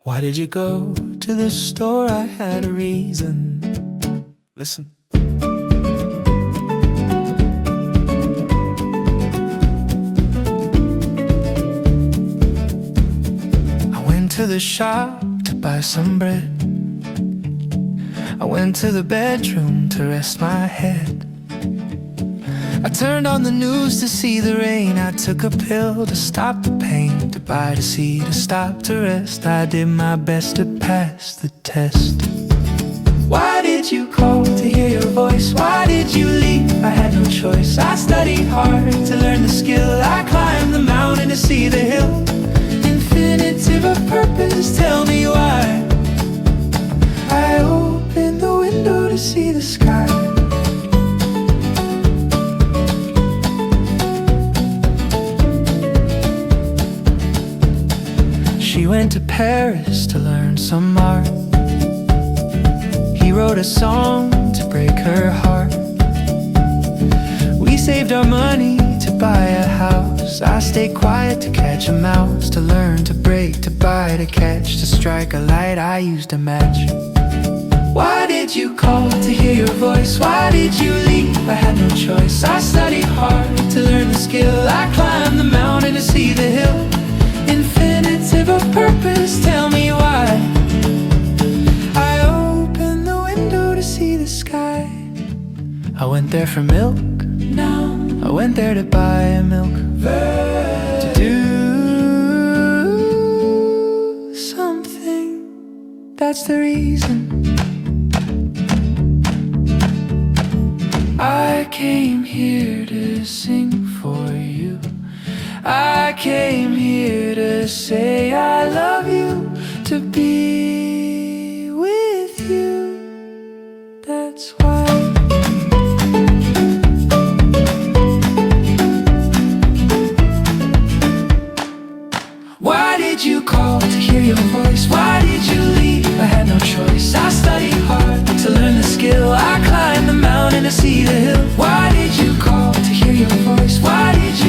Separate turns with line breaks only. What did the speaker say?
Why did you go to the store? I had a reason. Listen. I went to the shop to buy some bread. I went to the bedroom to rest my head. I turned on the news to see the rain. I took a pill to stop the pain, to buy, to see, to stop, to rest. I did my best to pass the test. Why did you call to hear your voice? Why did you leave? I had no choice. I studied hard to learn the skill. I climbed the mountain to see the hill. Infinitive of purpose, tell me why. I opened the window to see the sky. She went to Paris to learn some art. He wrote a song to break her heart. We saved our money to buy a house. I stayed quiet to catch a mouse, to learn, to break, to buy, to catch, to strike a light. I used a match. Why did you call to hear your voice? Why did you leave? I had no choice. I studied hard to learn the skill. I climbed the mountain to see the hill. Infinitive of purpose, tell me why. I opened the window to see the sky. I went there for milk. Noun. I went there to buy a milk. Verb. To do something. That's the reason. I came here to sing for you. I came here to say I love you, to be with you. That's why. Why did you call to hear your voice? Why did you leave? I had no choice. I studied hard to learn the skill. I climbed the mountain to see the hill. Why did you call to hear your voice? Why did you